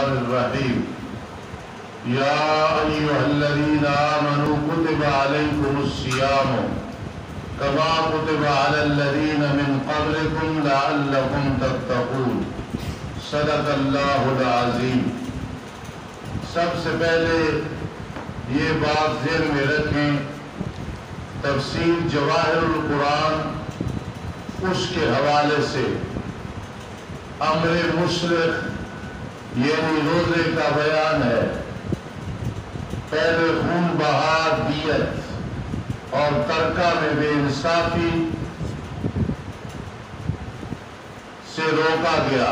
الرحمن الرحیم یا ایھا الذین آمنوا کتب علیکم الصیام کما کتب علی الذین من قبلکم لعلکم تتقون صدق اللہ العظیم۔ سب سے پہلے یہ بات ذہن میں رکھیں، تفسیر جواہر القرآن اس کے حوالے سے امر مشرق یعنی روزے کا بیان ہے۔ پہلے خون بہا، دیت اور ترکہ میں بے انصافی سے روکا گیا،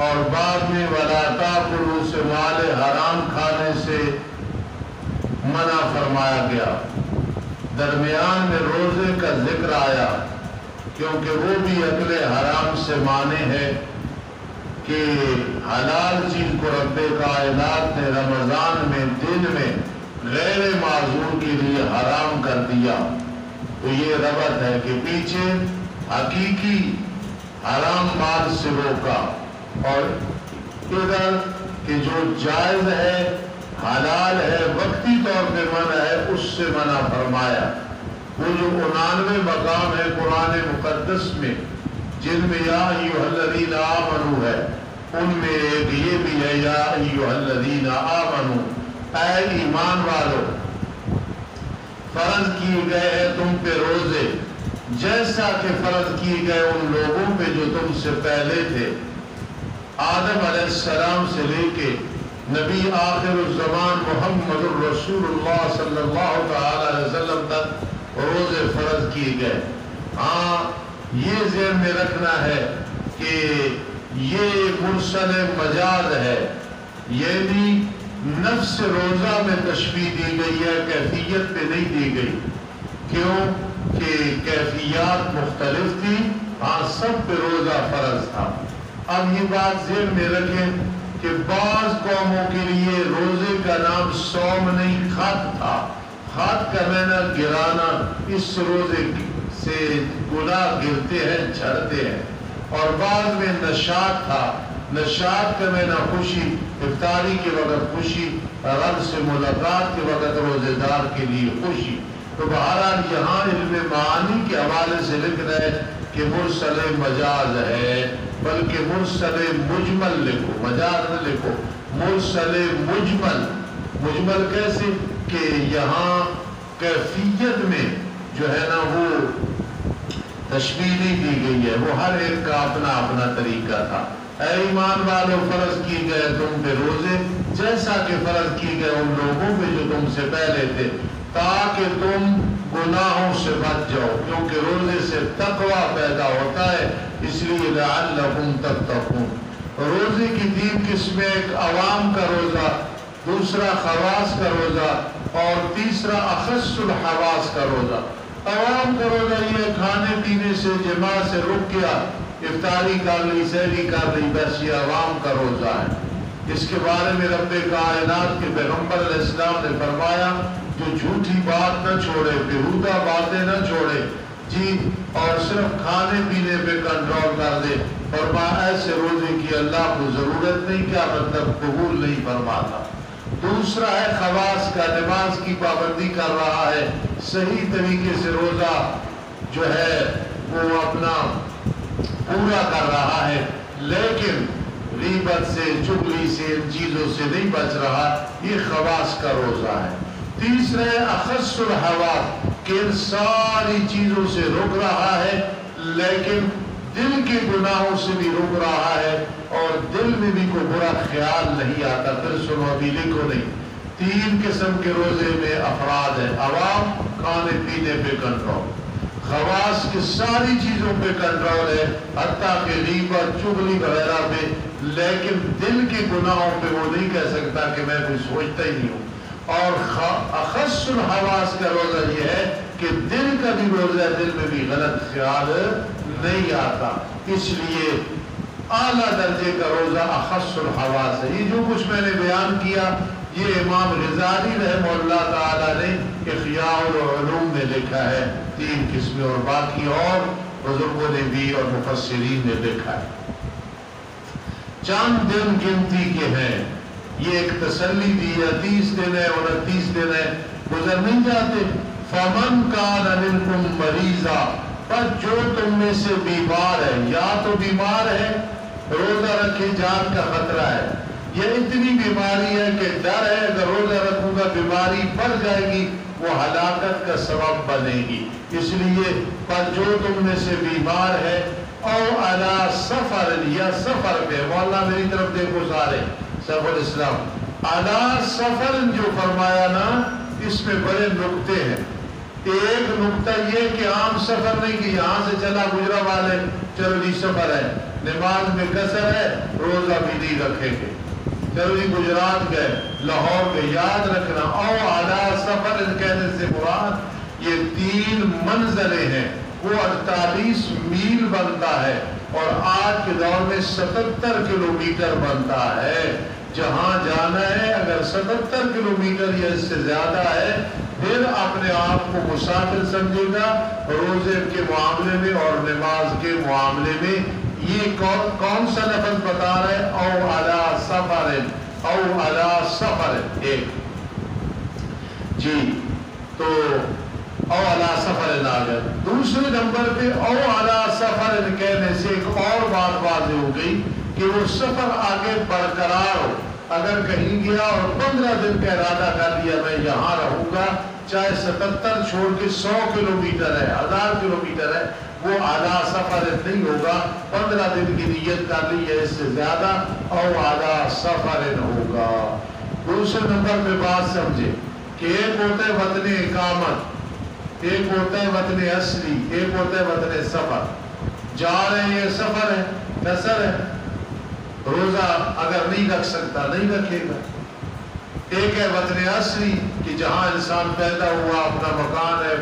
اور بعد میں وَلَا تَأْكُلُوا سے مال حرام کھانے سے منع فرمایا گیا۔ درمیان میں روزے کا ذکر آیا کیونکہ وہ بھی اکل حرام سے مانے ہے کہ حلال چیز کو رب کائنات نے رمضان میں دن میں غیر معذور کے لیے حرام کر دیا، تو یہ ربط ہے کہ پیچھے حقیقی حرام مال سے روکا، اور ادھر کہ جو جائز ہے حلال ہے وقتی طور پہ منع ہے اس سے منع فرمایا۔ وہ جو 99 مقام ہے قرآن مقدس میں جن میں یا ایھا الذین آمنوا ہے، ان میں ایک یہ بھی ہے یا ایھا الذین آمنوا، اے ایمان والو فرض کیے گئے ہیں تم پہ روزے جیسا کہ فرض کیے گئے ان لوگوں پہ جو تم سے پہلے تھے، آدم علیہ السلام سے لے کے نبی آخر الزمان محمد الرسول اللہ صلی اللہ تعالی علیہ وسلم تک روزے فرض کیے گئے۔ ہاں یہ ذہن میں رکھنا ہے کہ یہ مرسل مجاز ہے، یعنی نفس روزہ میں تشبیہ دی گئی ہے، کیفیت پہ نہیں دی گئی، کیوں کہ کیفیات مختلف تھی، ہاں سب پہ روزہ فرض تھا۔ اب یہ بات ذہن میں رکھیں کہ بعض قوموں کے لیے روزے کا نام صوم نہیں خط تھا، خط کا معنی گرانا، اس روزے سے گناہ گرتے ہیں جھڑتے ہیں، اور بعض میں نشاط تھا، نشاط کا معنی خوشی، افطاری کے وقت خوشی، رب سے ملاقات کے وقت روزے دار کے لیے خوشی۔ تو بہرحال یہاں علم معانی کے حوالے سے لکھ رہے کہ مرسل مجاز ہے، بلکہ مرسل مجمل لکھو، مجاز نہ لکھو، مرسل مجمل۔ مجمل کیسے کہ یہاں کیفیت میں جو ہے نا وہ تشبیہ نہیں دی گئی ہے، وہ ہر ایک کا اپنا اپنا طریقہ تھا۔ اے ایمان والو فرض کیے گئے تم پہ روزے جیسا کہ فرض کیے گئے ان لوگوں پہ جو تم سے پہلے تھے، تاکہ تم گناہوں سے بچ جاؤ، کیونکہ روزے سے تقوی پیدا ہوتا ہے، اس لیے لعلکم تتقون۔ روزے کی 3 قسمیں، ایک عوام کا روزہ، دوسرا خواص کا روزہ، اور تیسرا اخص الحواس کا روزہ۔ عوام کا روزہ یہ کھانے پینے سے جماع سے رک گیا، افطاری کر لی، سحری کر لی، بس یہ عوام کا روزہ ہے۔ اس کے بارے میں رب کائنات کے پیغمبر علیہ السلام نے فرمایا جو جھوٹی بات نہ چھوڑے، بیہودہ باتیں نہ چھوڑے جی، اور صرف کھانے پینے پہ کنٹرول کر دے، فرمایا ایسے روزے کی اللہ کو ضرورت نہیں، کیا مطلب قبول نہیں فرماتا۔ دوسرا ہے خواص کا، نماز کی پابندی کر رہا ہے، صحیح طریقے سے روزہ جو ہے وہ اپنا پورا کر رہا ہے، لیکن غیبت سے، چغلی سے، ان چیزوں سے نہیں بچ رہا، یہ خواص کا روزہ ہے۔ تیسرا ہے اخص الحواس، کہ ان ساری چیزوں سے رک رہا ہے لیکن دل کے گناہوں سے بھی رک رہا ہے، اور دل میں بھی کوئی برا خیال نہیں آتا۔ پھر سنو، ابھی لکھو نہیں، 3 قسم کے روزے میں افراد ہیں، عوام کھانے پینے پہ کنٹرول، خواص کی ساری چیزوں پہ کنٹرول ہے، حتیٰ کہ غیبت چغلی وغیرہ پہ، لیکن دل کے گناہوں پہ وہ نہیں کہہ سکتا کہ میں کوئی سوچتا ہی نہیں ہوں۔ اور اخص الحواس کا روزہ یہ ہے کہ دل کا بھی روزہ، دل میں بھی غلط خیال نہیں آتا، اس لیے اعلیٰ درجے کا روزہ اخص الحواس ہے۔ یہ جو کچھ میں نے بیان کیا یہ امام غزالی رحمہ اللہ تعالیٰ نے احیاء العلوم میں لکھا ہے، 3 قسمیں، اور باقی اور بزرگوں نے بھی اور مفسرین نے لکھا ہے۔ چند دن گنتی کے ہیں، یہ ایک تسلی دی ہے، 30 دن ہے 29 دن ہے، گزر نہیں جاتے۔ فمن کان منکم مریضا، پر جو تم میں سے بیمار ہے، یا تو بیمار ہے روزہ رکھے جان کا خطرہ ہے، یہ اتنی بیماری ہے کہ ڈر ہے اگر روزہ رکھوں گا بیماری بڑھ جائے گی، وہ ہلاکت کا سبب بنے گی، اس لیے پر جو تم میں سے بیمار ہے، او علی سفر، یا سفر پہ، مولا میری طرف دیکھو سارے، سفر اسلام علی سفر جو فرمایا نا، اس میں بڑے نقطے ہیں۔ ایک نقطہ یہ کہ عام سفر نہیں کہ یہاں سے چلا گجرا والے چلو جی سفر ہے، نماز میں قصر ہے، روزہ بھی نہیں رکھیں گے، چلو جی گجرات گئے، لاہور گئے، یاد رکھنا او اعلیٰ سفر کہنے سے مراد یہ 3 منزلیں ہیں، وہ 48 میل بنتا ہے، اور آج کے دور میں 77 کلومیٹر بنتا ہے۔ جہاں جانا ہے اگر 77 کلومیٹر یا اس سے زیادہ ہے، پھر اپنے آپ کو مسافر سمجھے گا روزے کے معاملے میں اور نماز کے معاملے میں۔ یہ کون سا لفظ بتا رہے ہیں؟ او علی سفر، او علی سفر، ایک جی، تو او علی سفر آگئے۔ دوسرے نمبر پہ او علی سفر کہنے سے ایک اور بات واضح ہو گئی کہ وہ سفر آگے برقرار ہو۔ اگر کہیں گیا اور 15 دن کا ارادہ کر لیا میں یہاں رہوں گا، چاہے 77 چھوڑ کے 100 کلومیٹر ہے، 1000 کلومیٹر ہے، وہ اعلیٰ سفر نہیں ہوگا۔ 15 دن کی نیت کر لی ہے، اس سے زیادہ او اعلیٰ سفر ہوگا۔ دوسرے نمبر پہ بات سمجھے کہ ایک ہوتا ہے وطن اقامت، ایک ہوتا ہے وطن اصلی، ایک ہوتا ہے وطن سفر۔ جا رہے ہیں یہ سفر ہے، قصر ہے، روزہ اگر نہیں رکھ سکتا نہیں رکھے گا۔ ایک ہے وطن اصلی کہ جہاں انسان پیدا ہوا، اپنا مکان ہے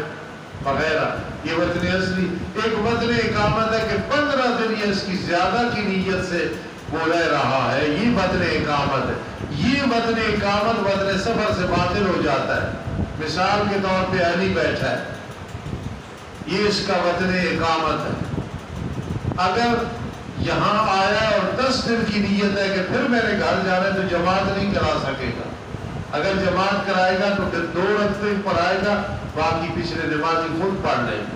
وغیرہ، یہ وطن اصلی۔ ایک وطن اقامت ہے کہ 15 دن یہ اس کی زیادہ کی نیت سے وہ رہ رہا ہے، یہ وطن اقامت ہے۔ یہ وطن اقامت وطن سفر سے باطل ہو جاتا ہے۔ مثال کے طور پہ علی بیٹھا ہے، یہ اس کا وطن اقامت ہے۔ اگر یہاں آیا اور 10 دن کی نیت ہے کہ پھر میں نے گھر جانا ہے تو جماعت نہیں کرا سکے گا۔ اگر جماعت کرائے گا تو پھر 2 رکعتیں پڑھائے گا، باقی پچھلے نمازی خود پڑھ لیں گے۔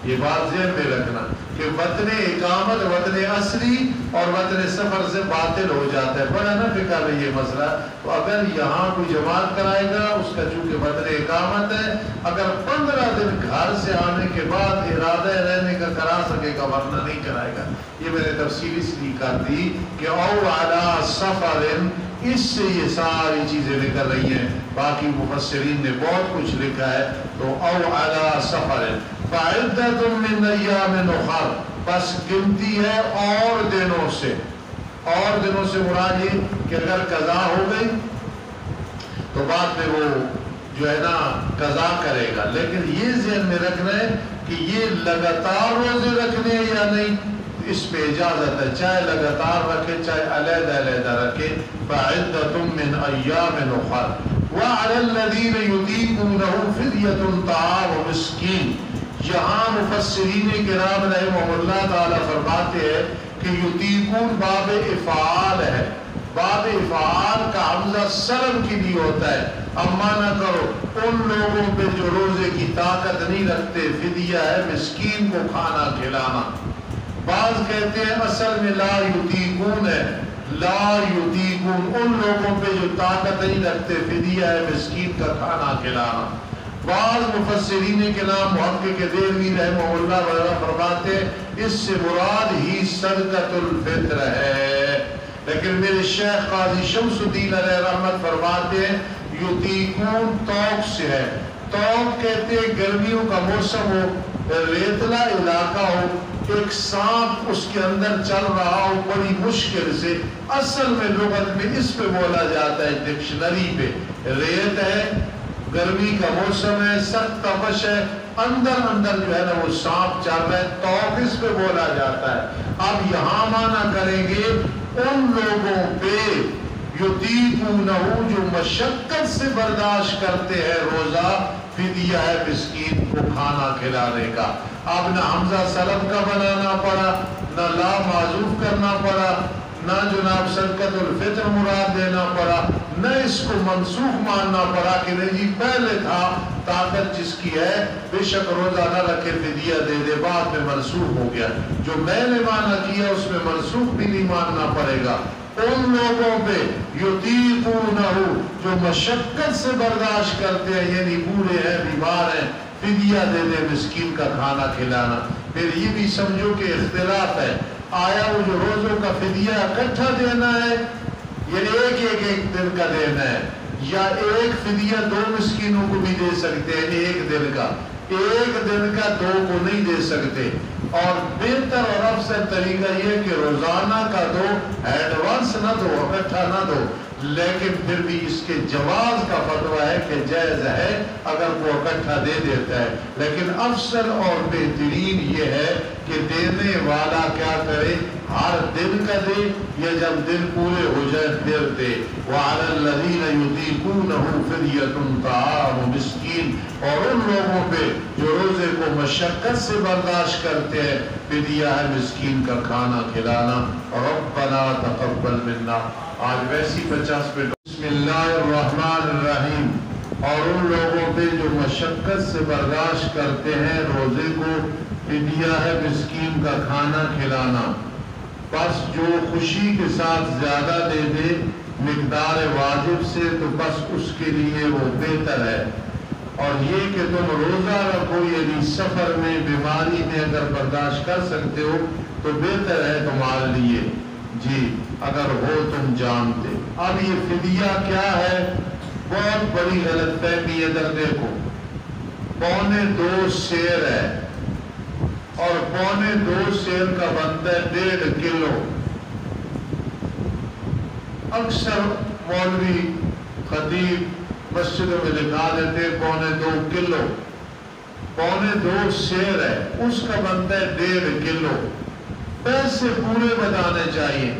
یہ بات ذہن میں رکھنا کہ وطن اقامت وطن اصلی اور وطن سفر سے باطل ہو جاتا ہے۔ بڑا نا فکر ہے یہ مسئلہ۔ تو اگر یہاں کوئی جماعت کرائے گا، اس کا چونکہ وطن اقامت ہے، اگر 15 دن گھر سے آنے کے بعد ارادہ رہنے کا کرا سکے گا، ورنہ نہیں کرائے گا۔ یہ میں نے تفصیل اس لیے کر دی کہ او علی سفر، اس سے یہ ساری چیزیں نکل رہی ہیں۔ باقی مفسرین نے بہت کچھ لکھا ہے، تو او علی سفر فعدۃ من ایام اخر، بس گنتی ہے اور دنوں سے۔ اور دنوں سے مراد یہ کہ اگر قضا ہو گئی تو بعد میں وہ جو ہے نا قضا کرے گا، لیکن یہ ذہن میں رکھنا ہے کہ یہ لگاتار روزے رکھنے یا نہیں، اس پہ اجازت ہے، چاہے لگاتار رکھے چاہے علیحدہ علیحدہ رکھے۔ فعدۃ من ایام اخر وعلی الذین یطیقونہ فدیۃ طعام مسکین۔ یہاں مفسرین کرام رحمہ اللہ تعالی فرماتے ہیں کہ یطیقون باب افعال ہے، باب افعال کا حمزہ سلم کے لیے ہوتا ہے۔ اما نہ کرو ان لوگوں پہ جو روزے کی طاقت نہیں رکھتے، فدیہ ہے مسکین کو کھانا کھلانا۔ بعض کہتے ہیں اصل میں لا یطیقون ہے، لا یطیقون ان لوگوں پہ جو طاقت نہیں رکھتے، فدیہ ہے مسکین کا کھانا کھلانا۔ بعض مفسرین کے نام محقق دہلوی رحمہ اللہ وغیرہ فرماتے ہیں اس سے مراد ہی صدقۃ الفطر ہے، لیکن میرے شیخ قاضی شمس الدین علیہ رحمت فرماتے ہیں یطیقون توق سے ہے۔ توق کہتے ہیں گرمیوں کا موسم ہو، ریتلا علاقہ ہو، ایک سانپ اس کے اندر چل رہا ہو بڑی مشکل سے، اصل میں لغت میں اس پہ بولا جاتا ہے ڈکشنری پہ، ریت ہے، گرمی کا موسم ہے، سخت تپش ہے، اندر اندر جو ہے نا وہ سانپ چل رہا ہے، توق اس پہ بولا جاتا ہے۔ اب یہاں معنی کریں گے ان لوگوں پہ یطیقونہ جو مشقت سے برداشت کرتے ہیں روزہ، فدیہ ہے مسکین کو کھانا کھلانے کا۔ اب نہ حمزہ سلب کا بنانا پڑا، نہ لا معذوف کرنا پڑا، نہ جناب صدقۃ الفطر مراد دینا پڑا، نہ اس کو منسوخ ماننا پڑا کہ نہیں جی پہلے تھا، طاقت جس کی ہے بے شک روزہ نہ رکھے فدیہ دے دے، بعد میں منسوخ ہو گیا، جو میں نے مانا کیا اس میں منسوخ بھی نہیں ماننا پڑے گا۔ ان لوگوں پہ یطیقونہ جو مشقت سے برداشت کرتے ہیں، یعنی بوڑھے ہیں، بیمار ہیں، فدیہ دے دے، مسکین کا کھانا کھلانا۔ پھر یہ بھی سمجھو کہ اختلاف ہے، آیا وہ جو روزوں کا فدیہ اکٹھا دینا ہے یعنی ایک دن کا دینا ہے، یا ایک فدیہ 2 مسکینوں کو بھی دے سکتے ہیں، ایک دن کا 2 کو نہیں دے سکتے۔ اور بہتر اور افضل طریقہ یہ کہ روزانہ کا دو، ایڈوانس نہ دو، اکٹھا نہ دو، لیکن پھر بھی اس کے جواز کا فتویٰ ہے کہ جائز ہے اگر وہ اکٹھا دے دیتا ہے، لیکن افضل اور بہترین یہ ہے کہ دینے والا کیا کرے، ہر دن کا دے یا جب دن پورے ہو جائے پھر دے۔ وَعَلَى الَّذِينَ يُطِيقُونَهُ فِدْيَةٌ طَعَامُ مِسْكِينٍ، اور ان لوگوں پہ جو روزے کو مشقت سے برداشت کرتے ہیں، فدیہ ہے مسکین کا کھانا کھلانا۔ رَبَّنَا تَقَبَّلْ مِنَّا، آج ویسی 50 پہ بسم اللہ الرحمن الرحیم، اور ان لوگوں پہ جو مشقت سے برداشت کرتے ہیں روزے کو، فدیہ ہے مسکین کا کھانا کھلانا۔ بس جو خوشی کے ساتھ زیادہ دے دے مقدار واجب سے تو بس اس کے لیے وہ بہتر ہے، اور یہ کہ تم روزہ رکھو یعنی سفر میں، بیماری میں اگر برداشت کر سکتے ہو تو بہتر ہے تمہارے لیے جی، اگر ہو تم جانتے۔ اب یہ فدیہ کیا ہے، بہت بڑی غلط فہمی ادھر دیکھو، 2.25 سیر ہے، اور 2.25 سیر کا بنتا ہے 1.5 کلو۔ اکثر مولوی خطیب مسجدوں میں لکھا دیتے 2.25 کلو، 2.25 سیر ہے، اس کا بنتا ہے 1.5 کلو۔ پیسے پورے بتانے چاہیے،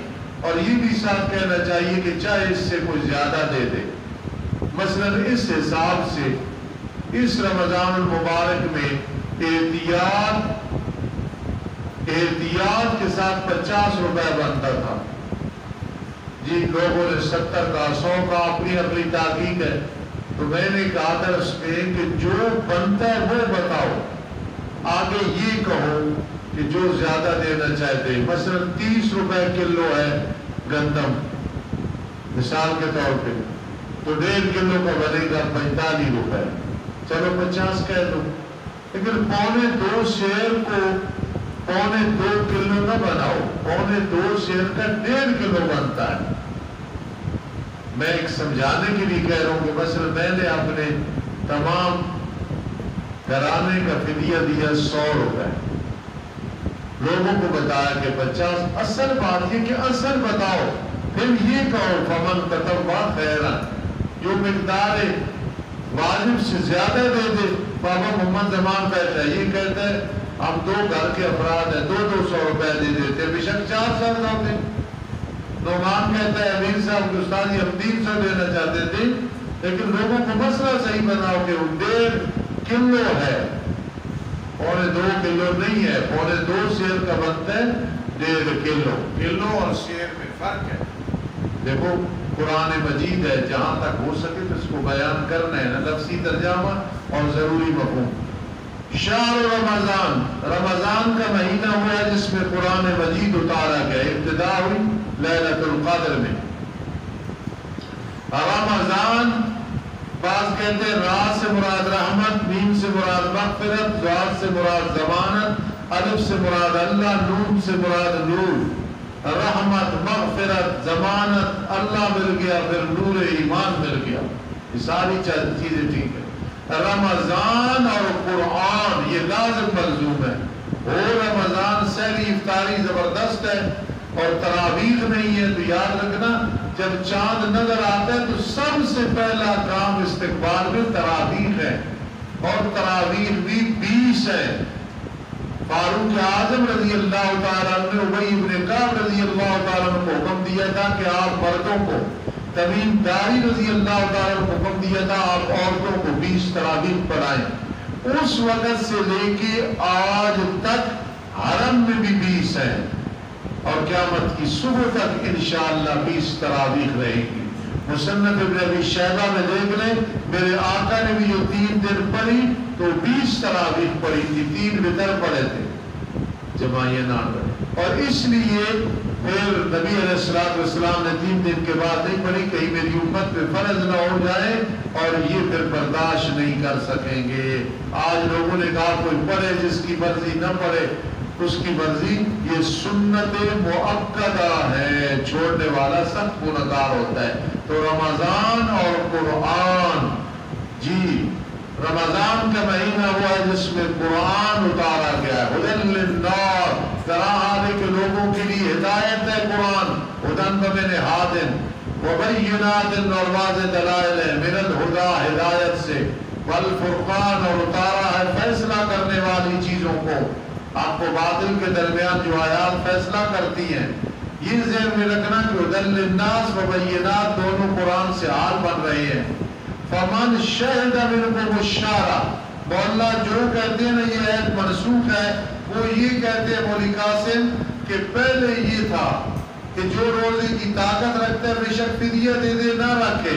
اور یہ بھی ساتھ کہنا چاہیے کہ چاہے اس سے کوئی زیادہ دے دے۔ مثلا اس حساب سے اس رمضان المبارک میں احتیاط کے ساتھ 50 روپے بنتا تھا جی، لوگوں نے 70 کا 100 کا اپنی تحقیق ہے، تو میں نے کہا تھا اس میں کہ جو بنتا ہے وہ بتاؤ، آگے یہ کہو کہ جو زیادہ دینا چاہتے ہیں۔ مثلا 30 روپے کلو ہے گندم مثال کے طور پہ، تو 1.5 کلو کا بنے گا 45 روپے، چلو 50 کہہ دو، لیکن 2.25 سیر کو 2.25 کلو نہ بناؤ، 2.25 سیر کا 1.5 کلو بنتا ہے۔ میں ایک سمجھانے کے لیے کہہ رہا ہوں کہ مثلا میں نے اپنے تمام گھرانے کا فدیہ دیا 100 روپے، لوگوں کو بتایا کہ 50۔ اصل بات یہ کہ اصل بتاؤ، پھر یہ کہو فمن تطوع خیرا، جو مقدار واجب سے زیادہ دے دے۔ بابا محمد زمان کہتا ہے، یہ کہتا ہے ہم 2 گھر کے افراد ہیں، 200 روپے دے دیتے، بے شک 400 ہوتے۔ نعمان کہتا ہے امیر صاحب استاد ہم 300 دینا چاہتے تھے، لیکن لوگوں کو مسئلہ صحیح بناؤ کہ 1.5 کلو ہے، 2.25 کلو نہیں ہے، 2.25 سیر کا بنتا ہے 1.5 کلو۔ کلو اور سیر میں فرق ہے۔ دیکھو قرآن مجید ہے، جہاں تک ہو سکے تو اس کو بیان کرنا ہے، نہ لفظی ترجمہ اور ضروری مفہوم۔ شہر رمضان، رمضان کا مہینہ ہوا جس میں قرآن مجید اتارا گیا، ابتدا ہوئی لیلۃ القدر میں۔ رمضان بعض کہتے ہیں را سے مراد رحمت، میم سے مراد مغفرت، ضاد سے مراد ضمانت، الف سے مراد اللہ، نون سے مراد نور۔ رحمت، مغفرت، ضمانت، اللہ مل گیا، پھر نور ایمان مل گیا، یہ ساری چیزیں ٹھیک ہے۔ رمضان اور قرآن یہ لازم ملزوم ہے۔ وہ رمضان سحری افطاری زبردست ہے اور تراویح نہیں ہے، تو یاد رکھنا جب چاند نظر آتا ہے تو سب سے پہلا کام استقبال میں تراویح ہے، اور تراویح بھی 20 ہے۔ فاروق اعظم رضی اللہ تعالیٰ نے ابی بن کعب رضی اللہ تعالیٰ کو حکم دیا تھا کہ آپ مردوں کو، تمیم داری رضی اللہ تعالیٰ کو حکم دیا تھا آپ عورتوں کو 20 تراویح پڑھائیں۔ اس وقت سے لے کے آج تک حرم میں بھی 20 ہیں، اور قیامت کی صبح تک انشاءاللہ 20 تراویح رہے گی۔ مصنف ابن ابی شیبہ میں دیکھ لیں، میرے آقا نے بھی جو 3 دن پڑھی تو 20 تراویح پڑھی تھی، 3 وتر پڑھے تھے جماعیہ نام پڑھے۔ اور اس لیے پھر نبی علیہ السلام نے 3 دن کے بعد نہیں پڑھی، کہیں میری امت پہ فرض نہ ہو جائے اور یہ پھر برداشت نہیں کر سکیں گے۔ آج لوگوں نے کہا کوئی پڑھے، جس کی مرضی نہ پڑھے اس کی مرضی، یہ سنت مؤکدہ ہے، چھوڑنے والا سخت گنہگار ہوتا ہے۔ تو رمضان اور قرآن، جی رمضان کا مہینہ ہوا ہے جس میں قرآن اتارا گیا ہے، ہدی للناس، طرح کے لوگوں کے لیے ہدایت ہے قرآن، ہدی من ہاد وبینات، اور واضح دلائل ہے، من الہدی ہدایت سے، والفرقان، اور اتارا ہے فیصلہ کرنے والی چیزوں کو، آپ کو باطل کے درمیان جو آیات فیصلہ کرتی ہیں، یہ ذہن میں رکھنا کہ ہدی للناس وبینات دونوں قرآن سے حال بن رہے ہیں۔ فمن شہد منکم الشہر، مولا جو کہتے ہیں نا یہ عہد منسوخ ہے، وہ یہ کہتے ہیں مولوی قاسم کہ پہلے یہ تھا کہ جو روزے کی طاقت رکھتا ہے بے شک فدیہ دے دے، نہ رکھے،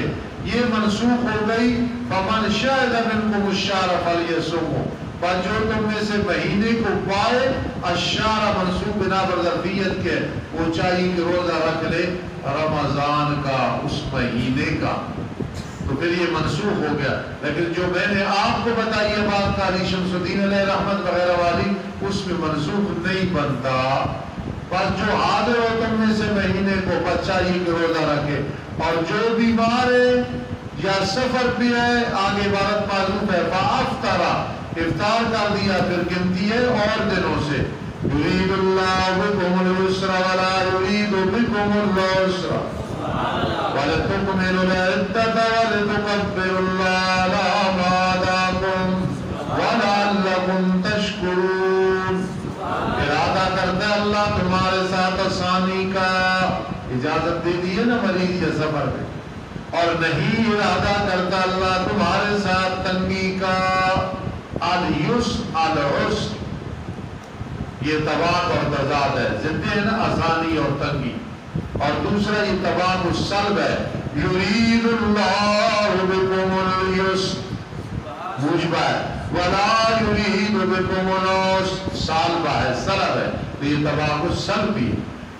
یہ منسوخ ہو گئی۔ فمن شہد منکم الشہر فلیصمہ، پر جو تم میں سے مہینے کو پائے، الشہر منسوخ بنا پر ظرفیت کے، وہ چاہیے کہ روزہ رکھ لے رمضان کا، اس مہینے کا، تو پھر یہ منسوخ ہو گیا۔ لیکن جو میں نے آپ کو بتائی ہے بات قاضی شمس الدین علیہ رحمت وغیرہ والی، اس میں منسوخ نہیں بنتا۔ پر جو حاضر ہو تم میں سے مہینے کو، بچہ یہ کہ روزہ رکھے، اور جو بیمار ہے یا سفر پہ ہے، آگے عبارت معلوم ہے، فَأَفْتَرَ، افطار کر دیا، پھر گنتی ہے اور دنوں سے، يُرِيدُ اللَّهُ بِكُمُ الْيُسْرَ وَلَا يُرِيدُ بِكُمُ الْعُسْرَ وَلِتُكْمِلُوا الْعِدَّةَ وَلِتُكَبِّرُوا اللَّهَ عَلَىٰ مَا هَدَاكُمْ وَلَعَلَّكُمْ تَشْكُرُونَ۔ ارادہ کرتا ہے اللہ تمہارے ساتھ آسانی کا، اجازت دے دی ہے نا مریض یا سفر میں، اور نہیں ارادہ کرتا اللہ تمہارے ساتھ تنگی کا۔ العسر یہ طباق اور تضاد ہے، ضد ہے نا آسانی اور تنگی، اور دوسرا یہ طباق السلب ہے، یرید اللہ بکم العسر موجبہ ہے، ولا یرید بکم العسر سالبہ ہے، سلب ہے، تو یہ طباق السلب بھی،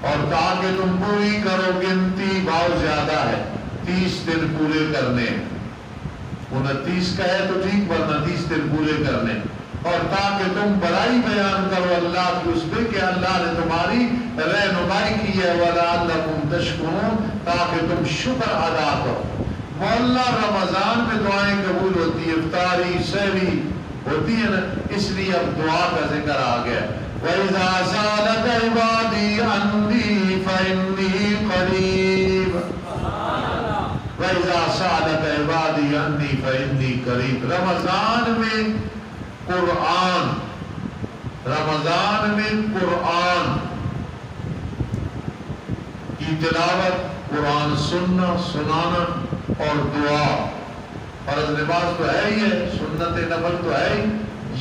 اور تاکہ تم پوری کرو، گنتی بہت زیادہ ہے، 30 دن پورے کرنے، 29 کا ہے تو ٹھیک، ورنہ 30 دن پورے کرنے، اور تاکہ تم بڑائی بیان کرو اللہ کی اس پہ کہ اللہ نے تمہاری رہنمائی کی ہے، وَلَعَلَّكُمْ تَشْكُرُونَ، تاکہ تم شکر ادا کرو۔ مولا رمضان میں دعائیں قبول ہوتی ہے، افطاری سحری ہوتی ہے نا، اس لیے اب دعا کا ذکر آ گیا۔ وَإِذَا سَأَلَكَ عِبَادِي عَنِّي فَإِنِّي قَرِيبٌ، وَإِذَا سَأَلَكَ عِبَادِي عَنِّي فَإِنِّي قَرِيبٌ۔ رمضان میں قرآن، رمضان میں قرآن کی تلاوت، قرآن سننا، سنانا اور دعا، فرض نماز تو ہے ہی ہے، سنت نفل تو ہے ہی،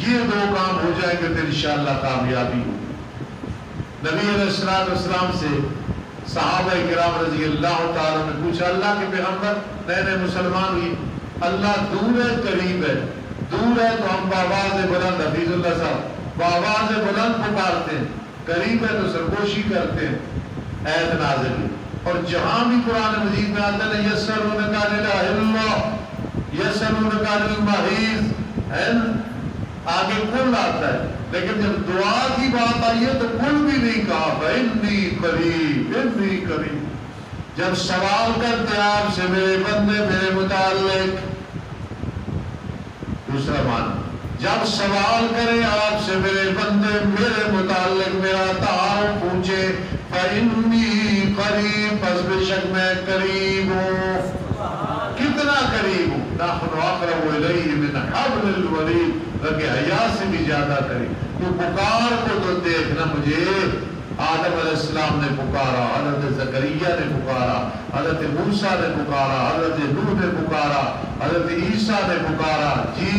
یہ 2 کام ہو جائے گے تو انشاءاللہ کامیابی ہوگی۔ نبی علیہ السلام سے صحابہ کرام رضی اللہ تعالیٰ نے پوچھا، اللہ کے پیغمبر نئے نئے مسلمان ہوئی، اللہ دور ہے قریب ہے؟ دور ہے تو ہم بآواز بلند، حفیظ اللہ صاحب بآواز بلند پکارتے ہیں، قریب ہے تو سرگوشی کرتے ہیں، آیت نازل ہوئی۔ اور جہاں بھی قرآن مجید میں آتا ہے یسألونک عن الأہلہ، یسألونک عن المحیض، ہے نا، آگے کل آتا ہے، لیکن جب دعا کی بات آئی ہے تو کل بھی نہیں کہا، فإنی قریب، انی قریب۔ جب سوال کرتے آپ سے میرے بندے میرے متعلق، دوسرا معنی، جب سوال کرے آپ سے میرے بندے میرے متعلق، میرا تعارف پوچھے، فإنی قریب، پس بے شک میں قریب ہوں۔ کتنا قریب ہوں؟ نحن اقرب الیہ من حبل الورید، رگ حیا سے بھی زیادہ قریب۔ تو پکار کو تو دیکھنا مجھے، آدم علیہ السلام نے پکارا، حضرت زکریا نے پکارا، حضرت موسیٰ نے پکارا، حضرت نوح نے پکارا، حضرت عیسیٰ نے پکارا، جی،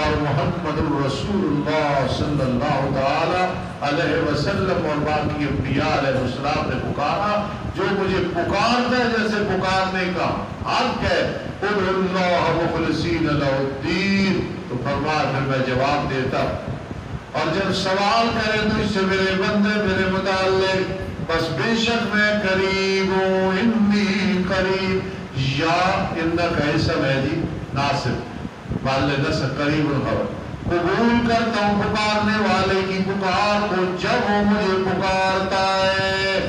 اور محمد الرسول اللہ صلی اللہ تعالی علیہ وسلم اور باقی انبیاء علیہ السلام نے پکارا. جو مجھے پکارتا ہے جیسے پکارنے کا حق ہے، ادعوا اللہ مخلصین لہ الدین، تو فرمایا پھر میں جواب دیتا. اور جب سوال کرے تو اس سے میرے بندے میرے متعلق، بس بے شک میں قریب ہوں، انی قریب، یا انک اسم ہے جی ناصب والے نصب قریب الخبر، قبول کرتا ہوں پکارنے والے کی پکار کو جب وہ مجھے پکارتا ہے.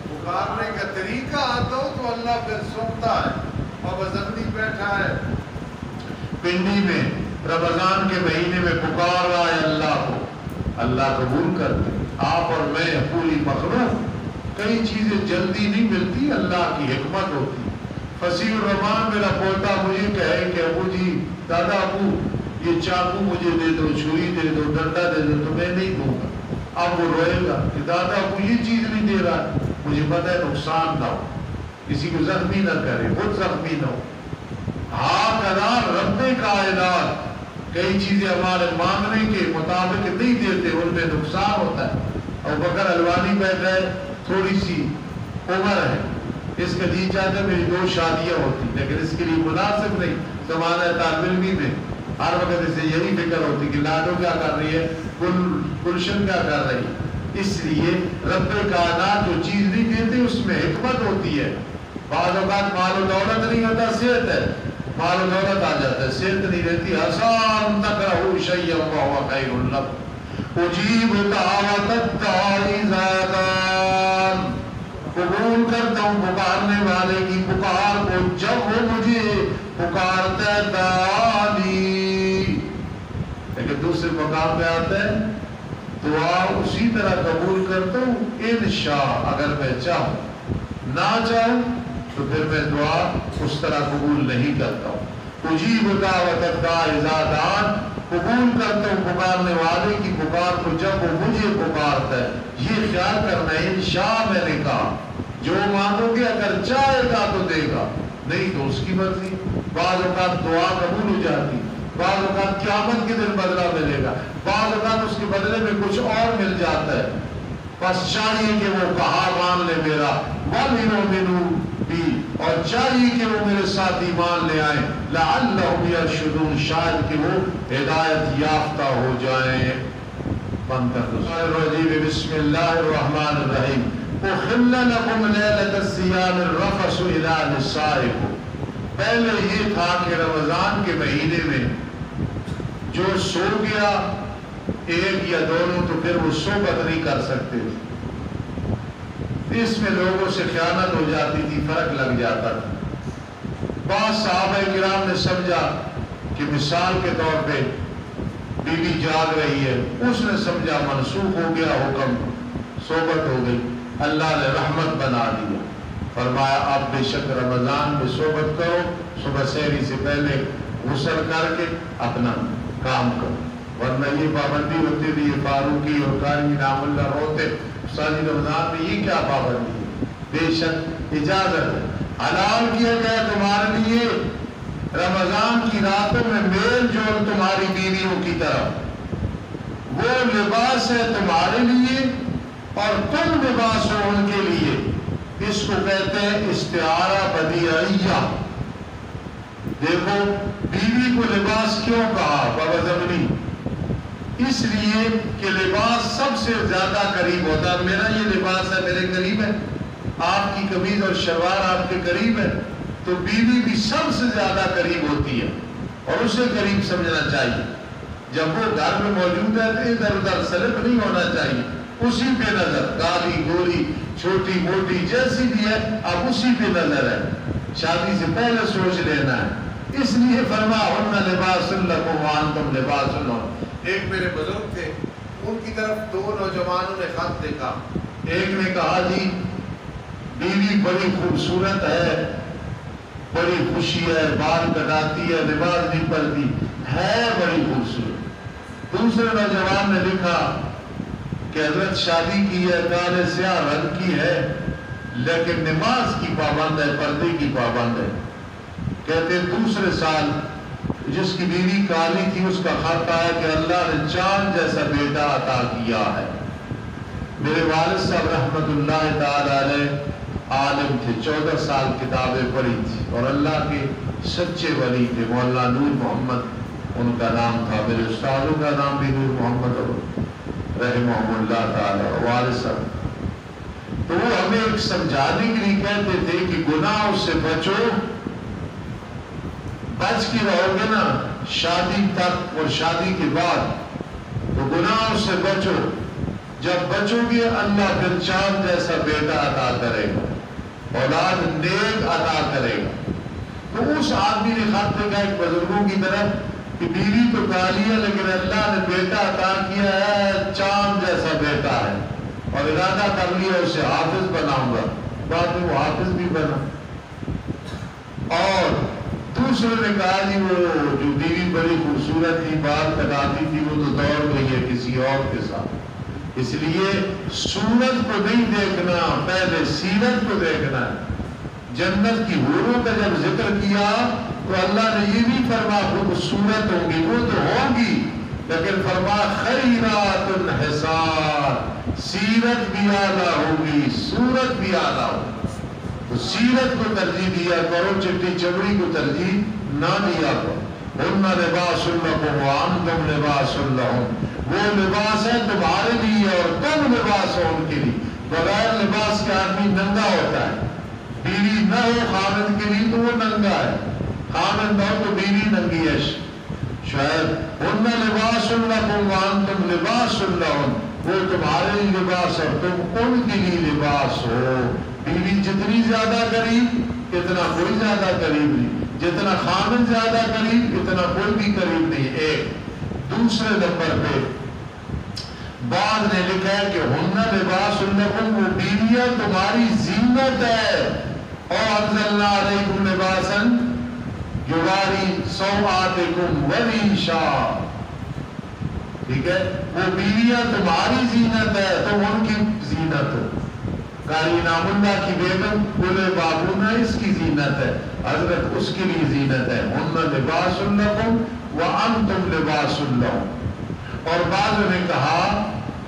پکارنے کا طریقہ آتا ہو تو اللہ پھر سنتا ہے. بابا زمین بیٹھا ہے پنڈی میں، رمضان کے مہینے میں پکار رہا ہے اللہ کو، اللہ قبول کرتے. آپ اور میں پوری مخلوق، کئی چیزیں جلدی نہیں ملتی، اللہ کی حکمت ہوتی. فصیح الرحمان میرا پوتا مجھے کہے کہ ابو جی، دادا ابو یہ چاقو مجھے دے دو، چھری دے دو، ڈنڈا دے دو، تو میں نہیں دوں گا. اب وہ روئے گا کہ دادا ابو یہ چیز نہیں دے رہا، مجھے پتہ ہے نقصان نہ ہو، کسی کو زخمی نہ کرے، خود زخمی نہ ہو. ہاں کدا رب کائنات کئی چیزیں ہمارے مانگنے کے مطابق نہیں دیتے، ان میں نقصان ہوتا ہے. اور بکر الوانی بیٹھ ہے، تھوڑی سی عمر ہے، اس کا جی چاہتا ہے میری 2 شادیاں ہوتی، لیکن اس کے لیے مناسب نہیں. زمانہ طالب علمی میں ہر وقت اسے یہی فکر ہوتی کہ لاڈو کیا کر رہی ہے، گلشن کیا کر رہی ہے. اس لیے رب کائنات جو چیز نہیں دیتے اس میں حکمت ہوتی ہے. بعض اوقات مال و دولت نہیں ہوتا، صحت ہے، مال و دولت آ جاتا ہے، صحت نہیں رہتی. حسان تکرہو شیئا وہو خیر لکم اجیب دعوت الداعی اذا دعان، قبول کرتا ہوں پکارنے والے کی پکار کو جب وہ مجھے پکارتا ہے. دعانی، لیکن دوسرے مقام پہ آتا ہے دعا اسی طرح قبول کرتا ہوں انشاء، اگر میں چاہوں. نہ چاہوں تو پھر میں دعا اس طرح قبول نہیں کرتا ہوں. اجیب دعوت الداعی اذا دعان، قبول کرتا ہوں پکارنے والے کی پکار کو جب وہ مجھے پکارتا ہے. یہ خیال کرنا ہے انشاء میں نے کہا، جو مانگو گے اگر چاہے گا تو دے گا، نہیں تو اس کی مرضی. بعض اوقات دعا قبول ہو جاتی، بعض اوقات قیامت کے دن بدلہ ملے گا، بعض اوقات اس کے بدلے میں کچھ اور مل جاتا ہے. بس چاہیے کہ وہ کہا مان لے میرا، وَلْيُؤْمِنُوا بِي، اور چاہیے کہ وہ میرے ساتھ ایمان لے آئیں. لَعَلَّهُمْ يَرْشُدُونَ، شاید کہ وہ ہدایت یافتہ ہو جائیں. بند کر دو. بسم اللہ الرحمن الرحیم. اُحِلَّ لَكُمْ لَيْلَةَ الصِّيَامِ الرَّفَثُ إِلَىٰ نِسَائِكُمْ. پہلے یہ تھا کہ رمضان کے مہینے میں جو سو گیا ایک یا دونوں تو پھر وہ صحبت نہیں کر سکتے. اس میں لوگوں سے خیانت ہو جاتی تھی، فرق لگ جاتا تھا. بعض صحابہ کرام نے سمجھا کہ مثال کے طور پہ بیوی جاگ رہی ہے، اس نے سمجھا منسوخ ہو گیا حکم، صحبت ہو گئی. اللہ نے رحمت بنا دیا، فرمایا آپ بے شک رمضان میں صحبت کرو، صبح سحری سے پہلے غسل کر کے اپنا کام کرو. ورنہ یہ پابندی ہوتی تھی، یہ فاروقی اور قاری نام اللہ روتے ساری رمضان میں یہ کیا پابندی ہے. بے شک اجازت ہے، حلال کیا گیا تمہارے لیے رمضان کی راتوں میں میل جول تمہاری بیویوں کی طرف، وہ لباس ہے تمہارے لیے اور تم لباس ہو ان کے لیے. اس کو کہتے ہیں استعارہ بدیعیہ. دیکھو بیوی کو لباس کیوں کہا بابا زمینی؟ اس لیے کہ لباس سب سے زیادہ قریب ہوتا ہے. میرا یہ لباس ہے میرے قریب ہے، آپ کی قمیض اور شلوار آپ کے قریب ہے، تو بیوی بھی سب سے زیادہ قریب ہوتی ہے اور اسے قریب سمجھنا چاہیے. جب وہ گھر میں موجود ہے تو ادھر ادھر سلپ نہیں ہونا چاہیے، اسی پہ نظر، کالی گوری چھوٹی موٹی جیسی بھی ہے اب اسی پہ نظر ہے. شادی سے پہلے سوچ لینا ہے. اس لیے فرمایا ہن لباس لکم وانتم لباس لہم. ایک میرے بزرگ تھے، ان کی طرف 2 نوجوانوں نے خط دیکھا. ایک نے کہا جی بیوی بڑی خوبصورت ہے، بڑی خوشی ہے، بال کٹاتی ہے، نماز نہیں پڑھتی ہے، بڑی خوبصورت. دوسرے نوجوان نے لکھا کہ حضرت شادی کی ہے، کالے سیاہ رنگ کی ہے، لیکن نماز کی پابند ہے، پردے کی پابند ہے. کہتے دوسرے سال جس کی بیوی کالی تھی اس کا خط آیا کہ اللہ نے چاند جیسا بیٹا عطا کیا ہے. میرے والد صاحب رحمت اللہ تعالی علیہ عالم تھے، 14 سال کتابیں پڑھی تھی اور اللہ کے سچے ولی تھے. مولانا نور محمد ان کا نام تھا، میرے استادوں کا نام بھی نور محمد رحمہ اللہ تعالی. والد صاحب تو وہ ہمیں ایک سمجھانے کے لیے کہتے تھے کہ گناہوں سے بچو، بچ کے رہو گے نا شادی تک اور شادی کے بعد، تو گناہوں سے بچو. جب بچو گے اللہ پھر چاند جیسا بیٹا عطا کرے گا، اولاد نیک عطا کرے گا. تو اس آدمی نے خط لکھا ایک بزرگوں کی طرف کہ بیوی تو کالی ہے لیکن اللہ نے بیٹا عطا کیا ہے، چاند جیسا بیٹا ہے، اور ارادہ کر لیا اسے حافظ بناؤں گا. بعد میں وہ حافظ بھی بنا. اور دوسرے نے کہا جی وہ جو بیوی بڑی خوبصورت تھی، بال کٹاتی تھی، وہ تو دوڑ گئی ہے کسی اور کے ساتھ. اس لیے صورت کو نہیں دیکھنا، پہلے سیرت کو دیکھنا ہے. جنت کی حوروں کا جب ذکر کیا تو اللہ نے یہ بھی فرمایا خوبصورت ہوں گی، وہ تو ہوگی، لیکن فرمایا خیرات حسان، سیرت بھی اعلیٰ ہوگی، صورت بھی اعلیٰ ہوگی. تو سیرت کو ترجیح دیا کرو، چٹی چمڑی کو ترجیح نہ دیا کرو. ہن لباس لکم وانتم لباس لہم، وہ لباس ہے تمہارے لیے اور تم لباس ہو ان کے لیے. بغیر لباس کے آدمی ننگا ہوتا ہے. بیوی نہ ہو خاوند کے لیے تو وہ ننگا ہے، خاوند نہ ہو تو بیوی ننگی ہے. شاید ہن لباس لکم وانتم لباس لہم، وہ تمہارے لیے لباس اور تم ان کے لیے لباس ہو. بیوی جتنی زیادہ قریب اتنا کوئی زیادہ قریب نہیں، جتنا خاوند زیادہ قریب اتنا کوئی بھی قریب نہیں. ایک دوسرے نمبر پہ بعض نے لکھا ہے کہ ہن لباس لکم، وہ بیویاں تمہاری زینت ہے. اور انزلنا علیکم لباسا یواری سوآتکم وریشا، ٹھیک ہے، وہ بیویاں تمہاری زینت ہے، تم ان کی زینت ہو. قاری نام اللہ کی بیگم گل بابونہ اس کی زینت ہے، حضرت اس کے لیے زینت ہے. ہن لباس لکم وانتم لباس لہم. اور بعض نے کہا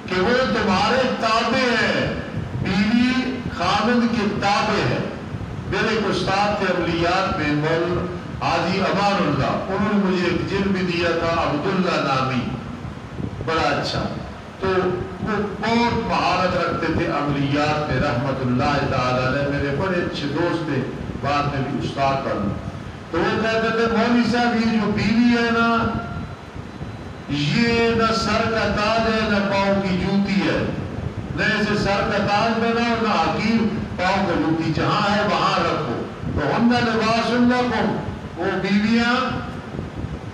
کہ وہ تمہارے تابع ہیں، بیوی خاوند کے تابع ہے. میرے ایک استاد تھے عملیات میں مول حاجی امان اللہ، انہوں نے مجھے ایک جن بھی دیا تھا عبداللہ نامی، بڑا اچھا. تو وہ بہت مہارت رکھتے تھے عملیات میں رحمت اللہ تعالی علیہ، میرے بڑے اچھے دوست تھے، بعد میں بھی استاد بن. تو وہ کہتے تھے مولوی صاحب یہ جو بیوی ہے نا، یہ نہ سر کا تاج ہے نہ پاؤں کی جوتی ہے. نہ اسے سر کا تاج بناؤ نہ حقیر پاؤں کا جوتی، جہاں ہے وہاں رکھو. تو ہن لباس لکم، وہ بیویاں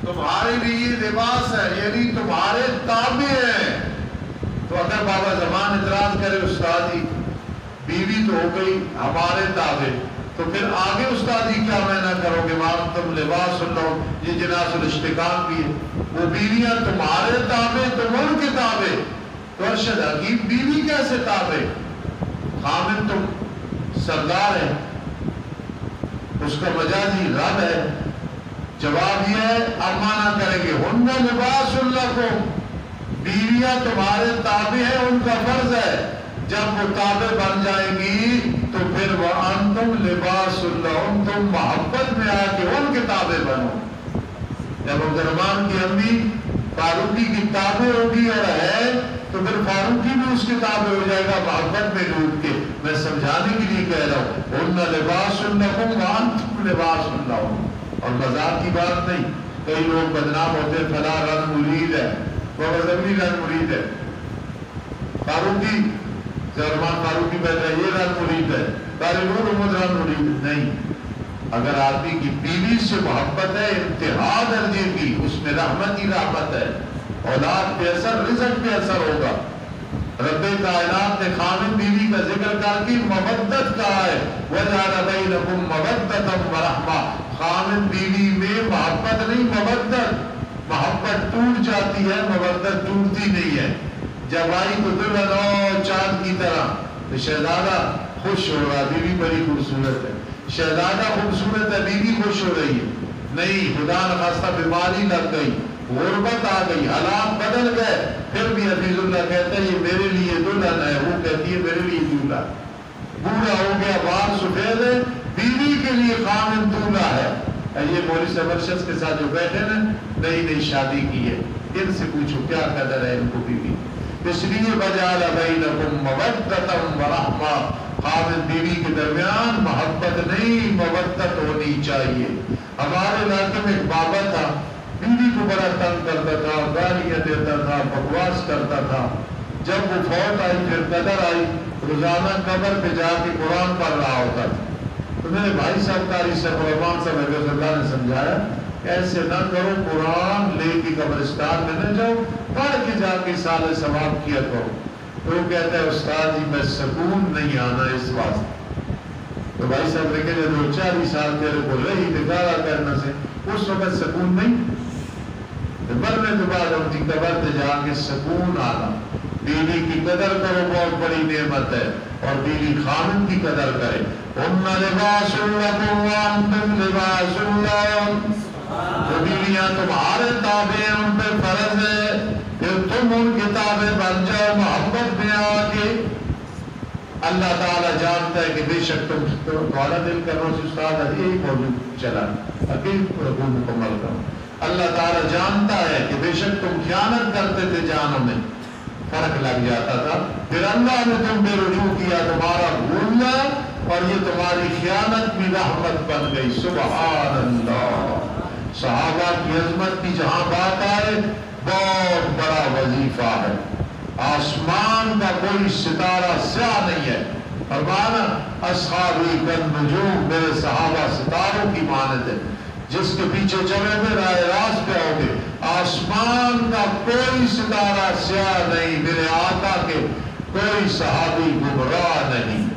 تمہارے لیے لباس ہے، یعنی تمہارے تابع ہیں. تو اگر بابا زمان اعتراض کرے استاد جی بیوی تو ہو گئی ہمارے تابع، تو پھر آگے استاد جی کیا میں نہ کرو گے وانتم لباس لہم، یہ جناس الاشتقاق بھی ہے. وہ بیویاں تمہارے تابع تم ان کے تابع. تو ارشد حکیم بیوی کیسے تابع؟ خاوند تم سردار ہے، اس کا مجازی رب ہے. جواب یہ ہے اب مانا کریں گے ہن لباس لکم، بیویاں تمہارے تابع ہیں، ان کا فرض ہے. جب وہ تابع بن جائیں گی تو پھر وانتم لباس لہم، تم محبت میں آ کے ان کے تابع بنو. جب عبدالرحمان کی امی فاروقی کی تابع ہوگی اور ہے تو پھر فاروقی بھی اس کے تابع ہو جائے گا محبت میں ڈوب کے. میں سمجھانے کے لیے کہہ رہا ہوں ہن لباس لکم وانتم لباس لہم. اور مذاق کی بات نہیں. کئی لوگ بدنام ہوتے فلاں رنگ مرید ہے، وہ غزنوی رنگ مرید ہے، فاروقی عبدالرحمان فاروقی بیٹھا یہ رنگ مرید ہے، قاری نور محمد رنگ مرید نہیں. اگر آدمی کی بیوی سے محبت ہے انتہا درجے کی، اس میں رحمت ہی رحمت ہے. اولاد پہ اثر، رزق پہ اثر ہوگا. رب کائنات نے خاوند بیوی کا ذکر کر کے مودت کہا ہے وَجَعَلَ بَيْنَكُمْ مَوَدَّةً وَرَحْمَةً. خاوند بیوی میں محبت نہیں مودت. محبت ٹوٹ جاتی ہے، مودت ٹوٹتی نہیں ہے. جب آئی تو دلہن چاند کی طرح، تو شہزادہ خوش ہو رہا، بیوی بڑی خوبصورت ہے، شہزادہ خوبصورت ہے، بیوی خوش ہو رہی ہے. نہیں، خدا نخواستہ بیماری لگ گئی، غربت آ گئی، حالات بدل گئے، پھر بھی حفیظ اللہ کہتا ہے یہ میرے لیے دلہن ہے، وہ کہتی ہے میرے لیے دولہا. بوڑھا ہو گیا، بال سفید ہے، بیوی کے لیے خامن دولہا ہے. یہ مولوی صاحب شخص کے ساتھ جو بیٹھے نا، نئی شادی کی ہے، ان سے پوچھو کیا قدر ہے ان کو بیوی. اس لیے وجعل بینکم مودۃ ورحمہ، خامن بیوی کے درمیان محبت نہیں، مودت ہونی چاہیے. ہمارے علاقے میں ایک بابا تھا، بیوی کو بڑا تنگ کرتا تھا، گالیاں دیتا تھا، بکواس کرتا تھا. جب وہ فوت آئی، پھر قدر آئی، روزانہ قبر پہ جا کے قرآن پڑھ رہا ہوتا تھا. تو میرے بھائی صاحب قاری صاحب رحمان صاحب حفظ اللہ نے سمجھایا ایسے نہ کرو، قرآن لے کے قبرستان میں نہ جاؤ، پڑھ کے جا کے سال ثواب کیا کرو. تو وہ کہتا ہے استاد جی میں سکون نہیں آنا اس واسطے. تو بھائی صاحب نے کہا 40 سال تیرے کو رہی نگارہ کرنا سے اس وقت سکون نہیں، مرنے کے بعد ان کی قبر پہ جا کے سکون آنا. بیوی کی قدر کرو، بہت بڑی نعمت ہے، اور بیوی خامن کی قدر کرے. ہن لباس لکم وانتم لباس لہن، تو بیویاں تمہارے تابع ہیں، ان پہ فرض ہے، پھر تم ان کے تابع بن جاؤ محبت میں آ کے. اللہ تعالیٰ جانتا ہے کہ بے شک تم تمہارا دل کرو سے استاد یہی موضوع چلا اکیل رکوع مکمل کرو. اللہ تعالیٰ جانتا ہے کہ بے شک تم خیانت کرتے تھے، جانوں میں فرق لگ جاتا تھا، پھر اللہ نے تم پہ رجوع کیا، تمہارا بھولنا اور یہ تمہاری خیانت بھی رحمت بن گئی. سبحان اللہ. صحابہ کی عظمت کی جہاں بات آئے، بہت بڑا وظیفہ ہے. آسمان کا کوئی ستارہ سیاہ نہیں ہے. فرمانا اصحابی کالنجوم، میرے صحابہ ستاروں کی مانند ہے، جس کے پیچھے چلو گے راہ راست پہ آؤ گے. آسمان کا کوئی ستارہ سیاہ نہیں، میرے آقا کے کوئی صحابی گمراہ نہیں.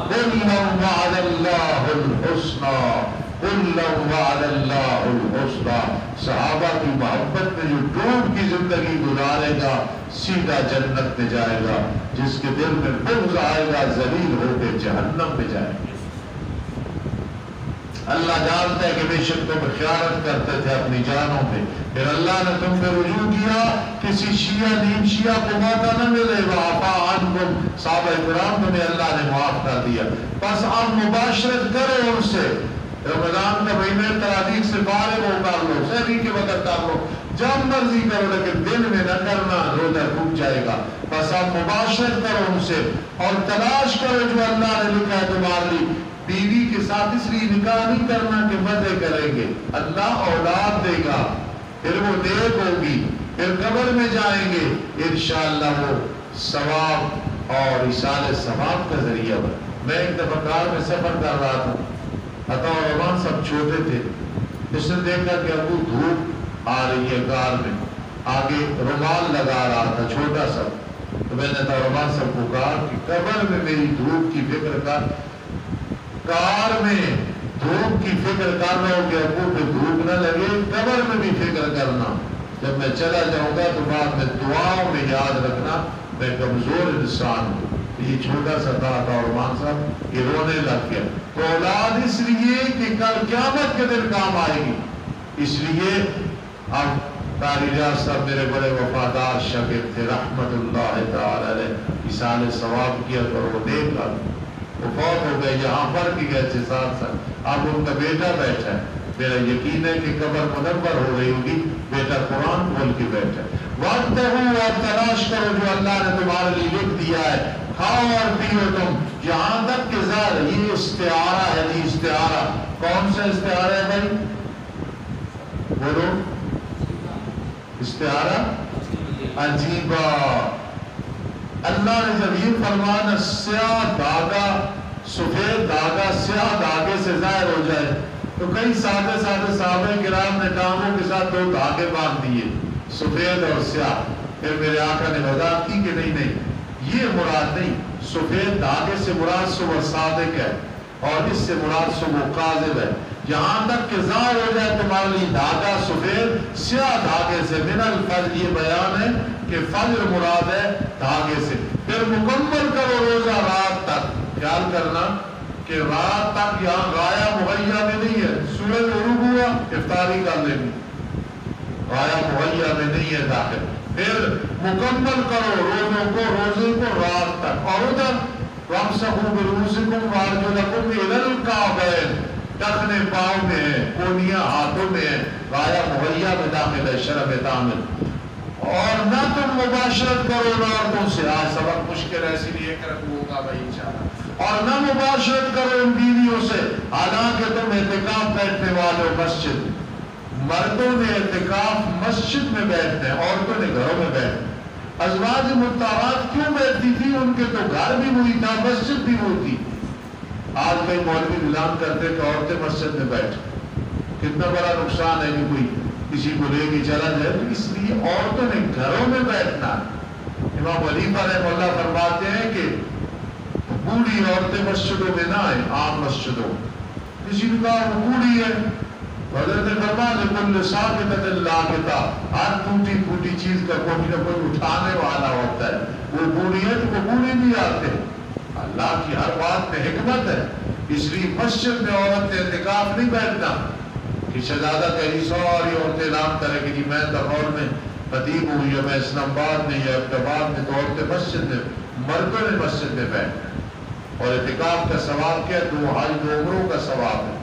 کلًا وعد اللہ الحسنی، کلًا وعد اللہ الحسنی. صحابہ کی محبت میں جو ڈوب کی زندگی گزارے گا سیدھا جنت میں جائے گا، جس کے دل میں بغض آئے گا ذلیل ہو کے جہنم میں جائے گا. اللہ جانتا ہے کہ بے شک تم خیانت کرتے تھے اپنی جانوں پہ، پھر اللہ نے تم پہ رجوع کیا. کسی شیعہ دین شیعہ کو موقع نہ ملے. وعفا عنکم، صحابہ کرام تمہیں اللہ نے معاف کر دیا، بس اب مباشرت کرو ان سے. رمضان کا مہینہ تراویح سے فارغ ہو کر لو، سحری کے وقت کر لو، جب مرضی کرو، لیکن دن میں نہ کرنا، روزہ ٹوٹ جائے گا. بس اب مباشرت کرو ان سے اور تلاش کرو جو اللہ نے لکھا ہے تمہارے لیے. بیوی کے ساتھ اس لیے نکاح نہیں کرنا کہ مزے کریں گے، اللہ اولاد دے گا، پھر وہ نیک ہوگی، پھر قبر میں جائیں گے انشاءاللہ وہ ثواب اور ایصال ثواب کا ذریعہ بنے. میں ایک دفعہ کار میں سفر کر رہا تھا، عطا اور رحمان سب چھوٹے تھے. اس نے دیکھا کہ ابو دھوپ آ رہی ہے کار میں، آگے رومال لگا رہا تھا چھوٹا سا. تو میں نے عطا اور رحمان سب کو کہا کہ قبر میں میری دھوپ کی فکر کر، کار میں دھوپ کی فکر کر رہا ہوں کہ ابو پہ دھوپ نہ لگے، قبر میں بھی فکر کرنا. جب میں چلا جاؤں گا تو بعد میں دعاؤں میں یاد رکھنا میں کمزور انسان ہوں. یہ چھوٹا سا تھا عطا رحمان صاحب، یہ رونے لگ گیا. تو اولاد اس لیے کہ کل قیامت کے دن کام آئے گی. اس لیے اب قاری ریاض صاحب میرے بڑے وفادار شاگرد تھے رحمت اللہ تعالی علیہ، ایصال ثواب کیا کرو. دیکھا وہ فوت ہو گئے، یہاں پر بھی گئے تھے 7 سال. اب ان کا بیٹا بیٹھا ہے، میرا یقین ہے کہ قبر منور ہو رہی ہوگی، بیٹا قرآن کھول کے بیٹھا ہے. وقت ہو اور تلاش کرو جو اللہ نے تمہارے لیے لکھ دیا ہے، کھاؤ اور پیو تم. یہاں تک کہ ظاہر یہ استعارہ ہے. جی استعارہ کون سا استعارہ ہے بھائی؟ بولو. استعارہ عجیبہ. اللہ نے جب یہ فرمانا سیاہ دھاگا، سفید دھاگا سیاہ دھاگے سے ظاہر ہو جائے، تو کئی سادے سادے صحابہ کرام نے ٹانگوں کے ساتھ 2 دھاگے باندھ دیے، سفید اور سیاہ. پھر میرے آقا نے وضاحت کی کہ نہیں یہ مراد نہیں، سفید دھاگے سے مراد صبح صادق ہے اور اس سے مراد صبح کاذب ہے. یہاں تک کہ ظاہر ہو جائے تمہارے لیے دھاگا سفید، سیاہ دھاگے سے من الفجر، یہ بیان ہے کہ فجر مراد ہے دھاگے سے. پھر مکمل کرو روزہ رات تک. خیال کرنا کہ رات تک یہاں غایہ مہیا میں نہیں ہے. سورج غروب ہوا افطاری کر لینی, غایہ مہیا میں نہیں ہے داخل. پھر مکمل کرو روزوں کو, روزے کو رات تک. اور ادھر وَامْسَحُوا بِرُؤُوسِكُمْ وَأَرْجُلَكُمْ إِلَى الْكَعْبَيْنِ, ٹخنے پاؤں میں ہے, کونیاں ہاتھوں میں ہے, غایہ مہیا میں داخل ہے, شرب تعامل. اور نہ تم مباشرت کرو عورتوں سے. آج سبق مشکل ہے اسی لیے کہ رکھوں ہوگا بھائی انشاءاللہ. اور نہ مباشرت کرو ان بیویوں سے حالانکہ تم اعتکاف بیٹھنے والے ہو مسجد. مردوں نے اعتکاف مسجد میں بیٹھتے ہیں, عورتوں نے گھروں میں بیٹھتے ہیں. ازواج مطہرات کیوں بیٹھتی تھی؟ ان کے تو گھر بھی وہی تھا, مسجد بھی وہ تھی. آج کئی مولوی اعلان کرتے کہ عورتیں مسجد میں بیٹھ, کتنا بڑا نقصان ہے کہ کوئی کسی کو لے کے چلا جائے. اس لیے عورتوں نے گھروں میں بیٹھنا. امام حنیفہ رحمہ اللہ فرماتے ہیں کہ بوڑھی عورتیں مسجدوں میں نہ آئیں, عام مسجدوں. کسی نے کہا وہ بوڑھی ہے, حضرت نے فرمایا لِكُلِّ سَاقِطَةٍ لَاقِطَةٍ, ہر ٹوٹی پھوٹی چیز کا کوئی نہ کوئی اٹھانے والا ہوتا ہے. وہ بوڑھی ہے تو وہ بوڑھی بھی آتے ہیں. اللہ کی ہر بات میں حکمت ہے. اس لیے مسجد میں عورت نے اعتکاف نہیں بیٹھنا کہ شہزادہ کہی ساری عورتیں اعلان کرے کہ جی میں لاہور میں خطیب ہوں یا میں اسلام آباد میں یا احمدآباد میں, تو عورتیں مسجد میں, مردوں نے مسجد میں بیٹھنا. اور اعتکاف کا ثواب کیا؟ 2 حج 2 عمروں کا ثواب ہے.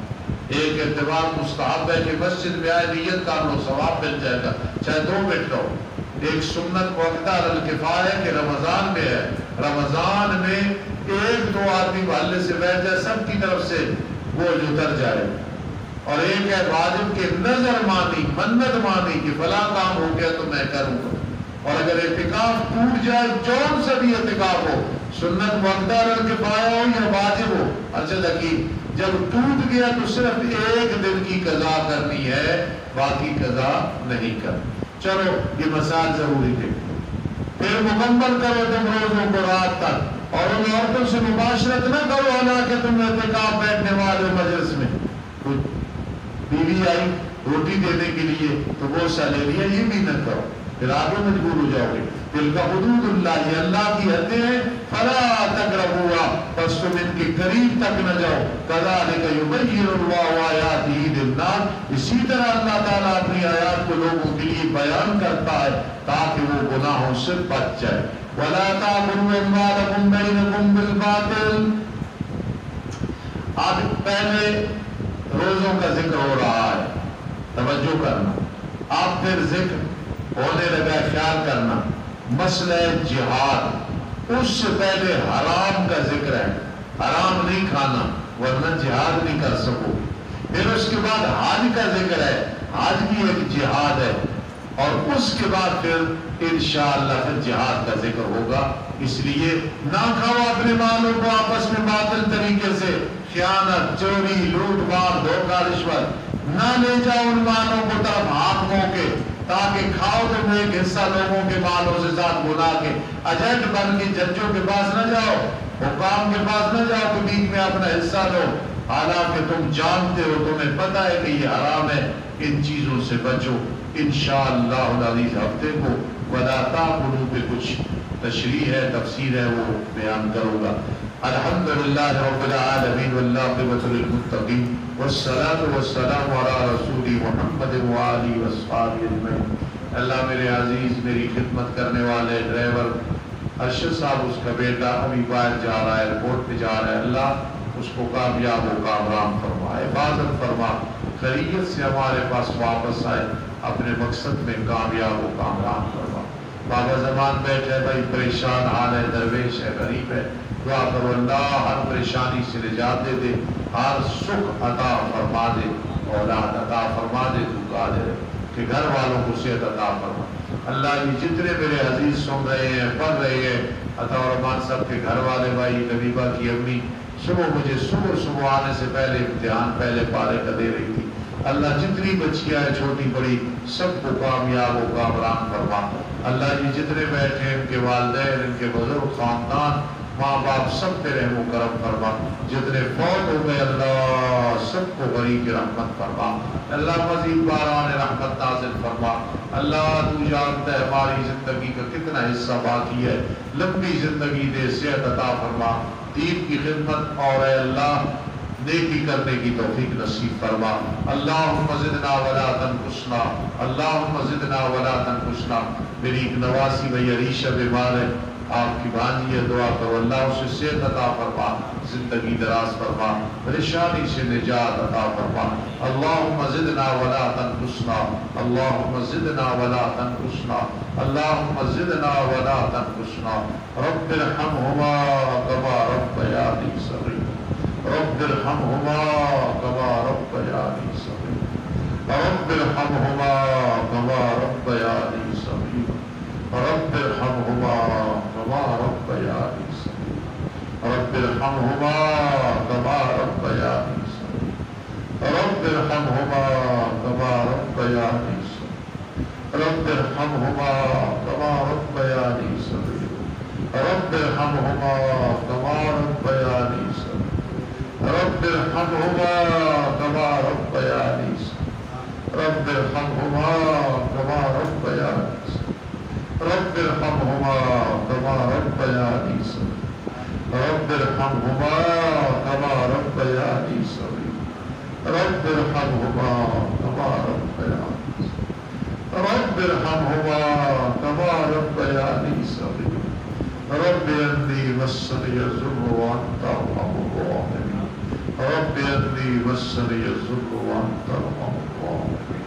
ایک اعتبار مستحب ہے کہ مسجد میں آئے نیت کر لو, ثواب مل جائے گا, چاہے 2 منٹ رہو. ایک سنت موقع الکفایہ ہے کہ رمضان میں ہے, رمضان میں 1-2 آدمی محلے سے بیٹھ جائے, سب کی طرف سے بوجھ اتر جائے. اور ایک ہے واجب کے نظر مانی, منت مانی کہ فلاں کام ہو گیا تو میں کروں گا. اور اگر اعتکاف ٹوٹ جائے, جون سے بھی اعتکاف ہو, سنت موقع الکفایہ ہو یا واجب ہو, اچھا لگی جب ٹوٹ گیا تو صرف 1 دن کی قضا کرنی ہے, باقی قضا نہیں کرنی. چلو یہ مسائل ضروری تھے. پھر مکمل کرو تم روزوں کو رات تک, اور ان عورتوں سے مباشرت نہ کرو حالانکہ تم اعتکاف بیٹھنے والے مجلس میں. بیوی آئی روٹی دینے کے لیے تو گوشہ لے لیا, یہ بھی نہ کرو, پھر آگے مجبور ہو جاؤ گے. تلک حدود اللہ, یہ اللہ کی حدیں ہیں, فلا تقربوها, پس تم ان کے قریب تک نہ جاؤ. کذالک یبین اللہ آیاتہ للناس, اسی طرح اللہ تعالیٰ اپنی آیات کو لوگوں کے لیے بیان کرتا ہے تاکہ وہ گناہوں سے بچ جائے. ولا تأکلوا أموالکم بینکم بالباطل. اب پہلے روزوں کا ذکر ہو رہا ہے, توجہ کرنا. اب پھر ذکر ہونے لگا, خیال کرنا, مسئلہ جہاد. اس سے پہلے حرام کا ذکر ہے, حرام نہیں کھانا ورنہ جہاد نہیں کر سکو. پھر اس کے بعد حج کا ذکر ہے, حج بھی ایک جہاد ہے. اور اس کے بعد پھر انشاءاللہ پھر جہاد کا ذکر ہوگا. اس لیے نہ کھاؤ اپنے مالوں کو آپس میں باطل طریقے سے, خیانت, چوری, لوٹ مار, دھوکہ, رشوت. نہ لے جاؤ ان مالوں کو طرف ہاتھ منہ کے, تاکہ کھاؤ تم ایک حصہ لوگوں کے مالوں سے ذات بنا کے. ایجنٹ بن کے ججوں کے پاس نہ جاؤ, حکام کے پاس نہ جاؤ کہ بیچ میں اپنا حصہ لو, حالانکہ تم جانتے ہو, تمہیں پتہ ہے کہ یہ حرام ہے. ان چیزوں سے بچو. انشاءاللہ العزیز ہفتے کو ولا تأکلوا پہ کچھ تشریح ہے, تفسیر ہے, وہ بیان کروں گا. الحمدللہ رب العالمین والعاقبۃ للمتقین والصلاة والسلام علی رسول محمد وآلہ وصحبہ اجمعین. اللہ میرے عزیز, میری خدمت کرنے والے ڈرائیور ارشد صاحب, اس کا بیٹا ابھی باہر جا رہا ہے, ایئرپورٹ پہ جا رہا ہے, اللہ اس کو کامیاب و کامرام فرما, حفاظت فرما, خیریت سے ہمارے پاس واپس آئے, اپنے مقصد میں کامیاب و کامرام فرما. بابا زمان بیٹھے بھائی, پریشان حال ہے, درویش ہے, غریب ہے, دعا کرو اللہ ہر پریشانی سے نجات دے دے, ہر سکھ عطا فرما دے, اولاد عطا فرما دے, تو قادر ہے کہ گھر والوں کو صحت عطا فرما. اللہ یہ جتنے میرے عزیز سن رہے ہیں, پڑھ رہے ہیں, عطا رحمان صاحب کے گھر والے بھائی, لبیبہ کی امی مجھے صبح آنے سے پہلے امتحان پہلے پارے کا دے رہی تھی. اللہ جتنی بچیاں ہیں چھوٹی بڑی سب کو کامیاب و کامران فرما. اللہ یہ جتنے بیٹھے ان کے والدین, ان کے بزرگ خاندان, ماں باپ سب پہ رحم و کرم فرما، جتنے فوت ہو گئے اللہ سب کو غریق رحمت فرما، اللہ مزید باران رحمت نازل فرما۔ اللہ تو جانتا ہے ہماری زندگی کا کتنا حصہ باقی ہے، لمبی زندگی دے، صحت عطا فرما، دین کی خدمت اور اے اللہ نیکی کرنے کی توفیق نصیب فرما۔ اللہم زدنا ولا تنقصنا، اللہم زدنا ولا تنقصنا۔ میری ایک نواسی بھائی عریشہ بیمار ہے، آپ کی بھانجی ہے، دعا کرو اللہ اسے صحت عطا فرما، زندگی دراز فرما، پریشانی سے نجات عطا فرما۔ اللہم زدنا ولا تنقصنا، اللہم زدنا ولا تنقصنا، اللہم زدنا ولا تنقصنا۔ رب ارحمہما کما ربیانی صغیرا، رب ارحمہما کما ربیانی صغیرا، رب ارحمہما کما ربیانی صغیرا، رب ارحمہما کما ربیانی صغیرا، رب ارحمہما کما ربیانی صغیرا، رب ارحمہما کما ربیانی صغیرا، رب ارحمہما کما ربیانی صغیرا، رب ارحمہما کما ربیانی صغیرا، رب ارحمہما کما ربیانی صغیرا، رب ارحمہما کما ربیانی صغیرا، رب ارحمہما کما ربیانی صغیرا، رب ارحمہما کما ربیانی صغیرا، رب ارحمہما کما ربیانی صغیرا، رب ارحمہما کما ربیانی صغیرا، رب انی مسنی الضر وانت ارحم الراحمین، رب انی مسنی الضر وانت ارحم الراحمین۔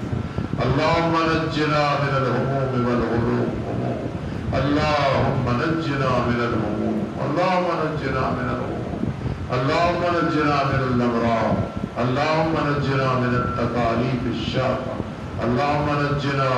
اللہم نجنا من الہموم والغلوم، اللہم نجنا من الہموم، اللہم نجنا من الہموم، اللہم نجنا من الامراض، اللہم نجنا من التکالیف الشاقہ، اللہم نجنا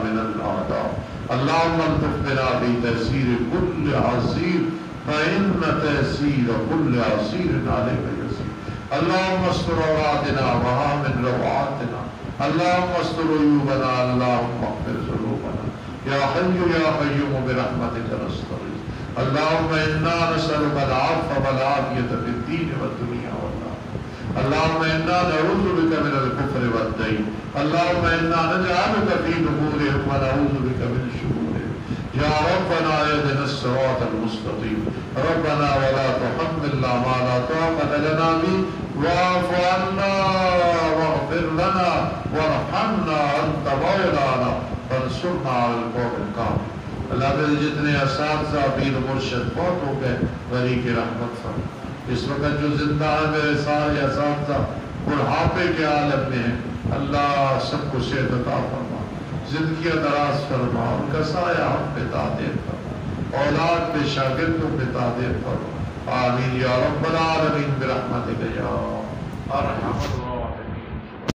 من الاعداء، اللہم الطف بنا فی تیسیر کل عسیر فإن تیسیر کل عسیر علیک یسیر، اللہم استر عوراتنا وآمن روعاتنا، اللہم استر عیوبنا، اللہم اغفر ذنوبنا، یا حی یا قیوم برحمتک نستغیث، اللہم انا نسألک العفو والعافیۃ فی الدین والدنیا والآخرہ، اللہم انا نعوذ بک من الکفر والدین، اللہم انا نجعلک فی نحورہم ونعوذ بک من شرورہم، یا ربنا اهدنا الصراط المستقیم، ربنا ولا تحملنا ما لا طاقة لنا به واعف عنا واغفر لنا وارحمنا انت مولانا فانصرنا على القوم الكافرين۔ اللہ کے جتنے اساتذہ پیر مرشد فوت ہو گئے غریق رحمت فرما، اس وقت جو زندہ ہے میرے سارے اساتذہ بڑھاپے کے عالم میں ہیں، اللہ سب کو صحت عطا فرما، زندگی دراز فرما، ان کا سایہ ہم پہ تعدیر فرما، اولاد پہ شاگردوں پہ تعدیر فرما، آمین یا رب العالمین برحمتک یا ارحم الراحمین۔